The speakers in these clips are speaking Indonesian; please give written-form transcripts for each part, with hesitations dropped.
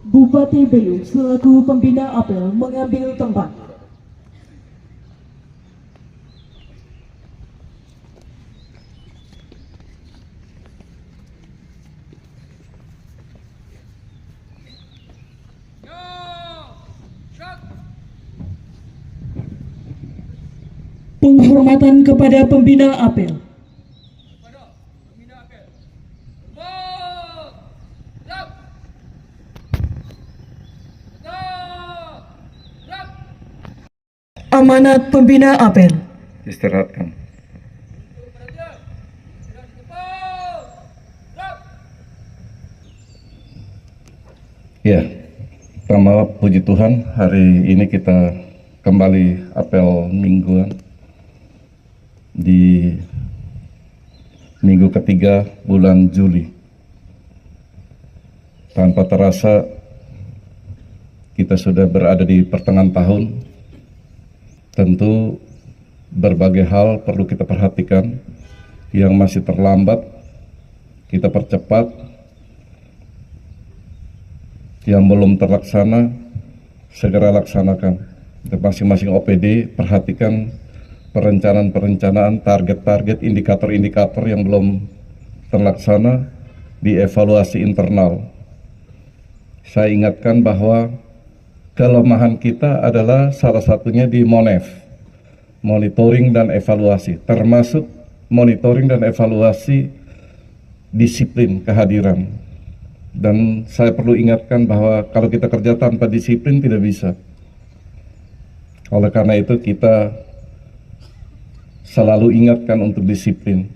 Bupati Belu selaku pembina apel mengambil tempat. Penghormatan kepada pembina apel. Amanat pembina apel. Istirahatkan. Ya, pertama puji Tuhan, hari ini kita kembali apel mingguan di minggu ketiga bulan Juli. Tanpa terasa kita sudah berada di pertengahan tahun. Tentu berbagai hal perlu kita perhatikan. Yang masih terlambat kita percepat, yang belum terlaksana segera laksanakan. Masing-masing OPD perhatikan perencanaan-perencanaan, target-target, indikator-indikator yang belum terlaksana, dievaluasi internal. Saya ingatkan bahwa kelemahan kita adalah salah satunya di MONEF, monitoring dan evaluasi, termasuk monitoring dan evaluasi disiplin kehadiran. Dan saya perlu ingatkan bahwa kalau kita kerja tanpa disiplin tidak bisa. Oleh karena itu kita selalu ingatkan untuk disiplin.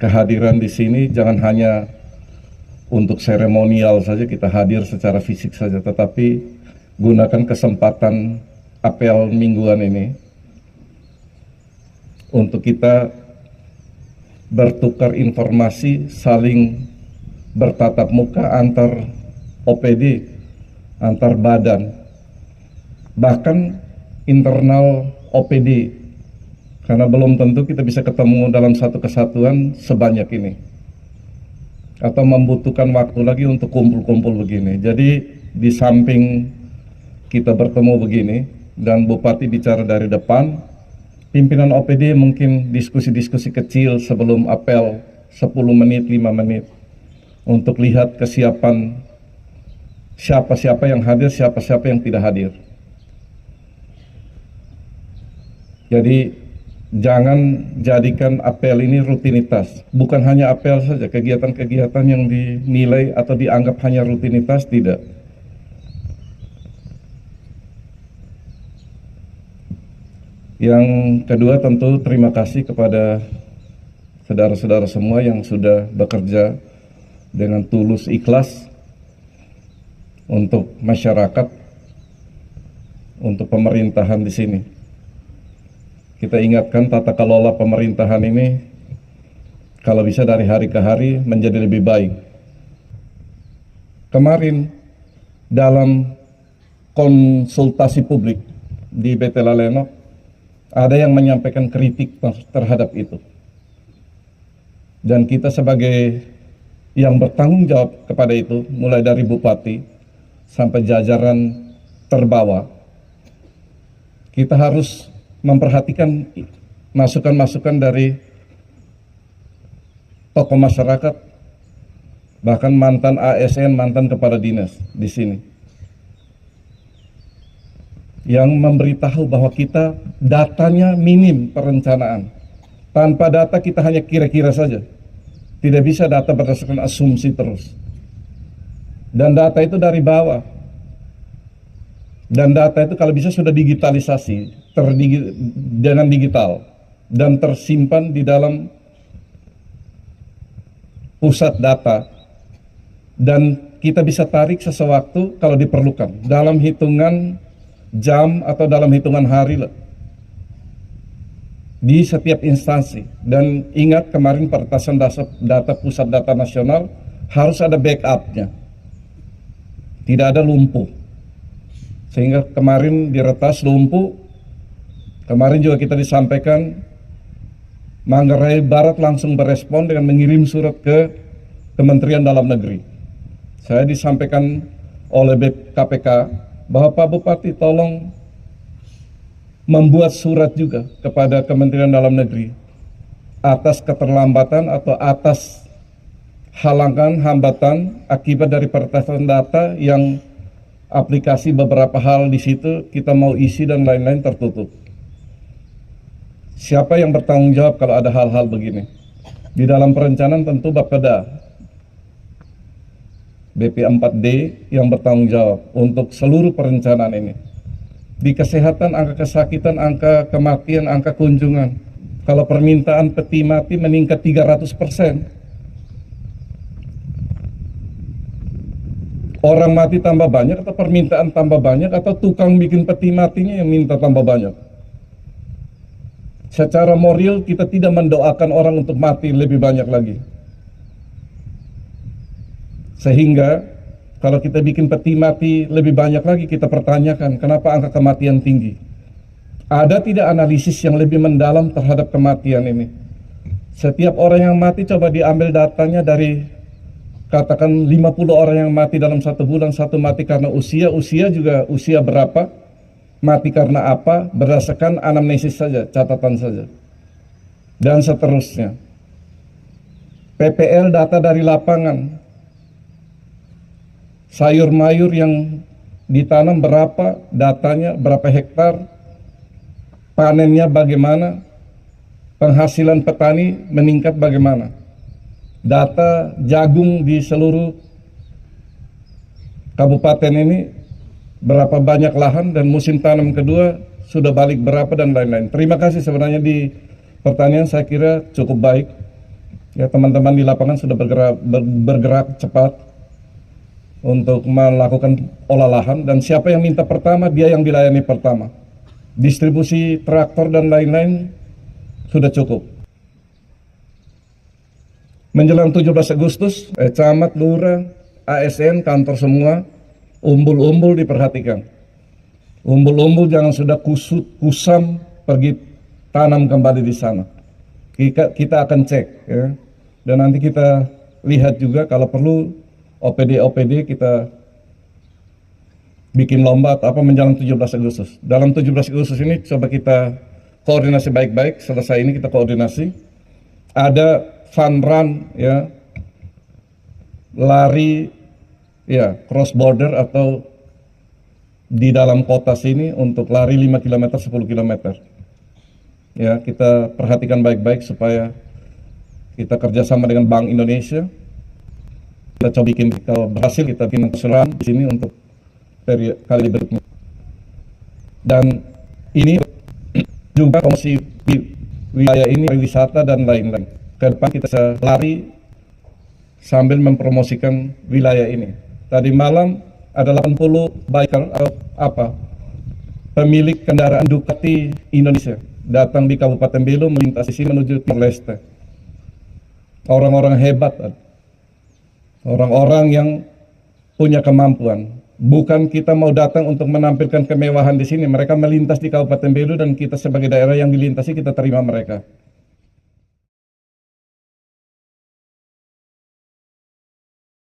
Kehadiran di sini jangan hanya untuk seremonial saja, kita hadir secara fisik saja, tetapi gunakan kesempatan apel mingguan ini untuk kita bertukar informasi, saling bertatap muka antar OPD, antar badan, bahkan internal OPD, karena belum tentu kita bisa ketemu dalam satu kesatuan sebanyak ini, atau membutuhkan waktu lagi untuk kumpul-kumpul begini. Jadi di samping kita bertemu begini dan Bupati bicara dari depan, pimpinan OPD mungkin diskusi-diskusi kecil sebelum apel 10 menit, 5 menit untuk lihat kesiapan siapa-siapa yang hadir, siapa-siapa yang tidak hadir. Jadi jangan jadikan apel ini rutinitas. Bukan hanya apel saja, kegiatan-kegiatan yang dinilai atau dianggap hanya rutinitas, tidak. Yang kedua, tentu terima kasih kepada saudara-saudara semua yang sudah bekerja dengan tulus ikhlas untuk masyarakat, untuk pemerintahan di sini. Kita ingatkan tata kelola pemerintahan ini kalau bisa dari hari ke hari menjadi lebih baik. Kemarin dalam konsultasi publik di BT Laleno, ada yang menyampaikan kritik terhadap itu. Dan kita sebagai yang bertanggung jawab kepada itu, mulai dari Bupati sampai jajaran terbawah, kita harus memperhatikan masukan-masukan dari tokoh masyarakat, bahkan mantan ASN, mantan kepala dinas di sini, yang memberitahu bahwa kita datanya minim perencanaan. Tanpa data kita hanya kira-kira saja. Tidak bisa data berdasarkan asumsi terus. Dan data itu dari bawah. Dan data itu kalau bisa sudah digitalisasi, dengan digital, dan tersimpan di dalam pusat data. Dan kita bisa tarik sesewaktu kalau diperlukan, dalam hitungan jam atau dalam hitungan hari lah, di setiap instansi. Dan ingat, kemarin peretasan data pusat data nasional harus ada backupnya, tidak ada lumpuh. Sehingga kemarin diretas lumpuh. Kemarin juga kita disampaikan Manggarai Barat langsung berespon dengan mengirim surat ke Kementerian Dalam Negeri. Saya disampaikan oleh KPK bahwa Pak Bupati tolong membuat surat juga kepada Kementerian Dalam Negeri atas keterlambatan atau atas halangan hambatan akibat dari peretasan data yang aplikasi beberapa hal di situ kita mau isi dan lain-lain tertutup. Siapa yang bertanggung jawab kalau ada hal-hal begini? Di dalam perencanaan tentu Bapeda BP4D yang bertanggung jawab untuk seluruh perencanaan ini. Di kesehatan, angka kesakitan, angka kematian, angka kunjungan. Kalau permintaan peti mati meningkat 300%. Orang mati tambah banyak atau permintaan tambah banyak atau tukang bikin peti matinya yang minta tambah banyak. Secara moral kita tidak mendoakan orang untuk mati lebih banyak lagi. Sehingga kalau kita bikin peti mati lebih banyak lagi, kita pertanyakan kenapa angka kematian tinggi. Ada tidak analisis yang lebih mendalam terhadap kematian ini? Setiap orang yang mati coba diambil datanya dari katakan 50 orang yang mati dalam 1 bulan, 1 mati karena usia juga usia berapa, mati karena apa, berdasarkan anamnesis saja, catatan saja. Dan seterusnya. PPL data dari lapangan. Sayur mayur yang ditanam berapa, datanya berapa hektar, panennya bagaimana, penghasilan petani meningkat bagaimana. Data jagung di seluruh kabupaten ini, berapa banyak lahan dan musim tanam kedua sudah balik berapa dan lain-lain. Terima kasih sebenarnya di pertanian saya kira cukup baik. Ya, teman-teman di lapangan sudah bergerak cepat untuk melakukan olah lahan, dan siapa yang minta pertama dia yang dilayani pertama. Distribusi traktor dan lain-lain sudah cukup. Menjelang 17 Agustus, camat, lurah, ASN, kantor semua, umbul-umbul diperhatikan. Umbul-umbul jangan sudah kusam pergi tanam kembali di sana. Kita akan cek, ya. Dan nanti kita lihat juga kalau perlu OPD kita bikin lomba atau apa menjelang 17 Agustus. Dalam 17 Agustus ini coba kita koordinasi baik-baik. Selesai ini kita koordinasi. Ada fun run, ya, lari, ya, cross border atau di dalam kota sini untuk lari 5 km, 10 km. Ya, kita perhatikan baik-baik supaya kita kerjasama dengan Bank Indonesia. Kita coba bikin, kalau berhasil kita bikin keseluruhan di sini untuk periode kali berikutnya. Dan ini juga promosi wilayah ini, wisata dan lain-lain. Ke depan kita bisa lari sambil mempromosikan wilayah ini. Tadi malam ada 80 biker atau apa, pemilik kendaraan Ducati Indonesia datang di Kabupaten Belu melintasi sini menuju Timor Leste. Orang-orang hebat, orang-orang yang punya kemampuan. Bukan kita mau datang untuk menampilkan kemewahan di sini. Mereka melintas di Kabupaten Belu dan kita sebagai daerah yang dilintasi kita terima mereka.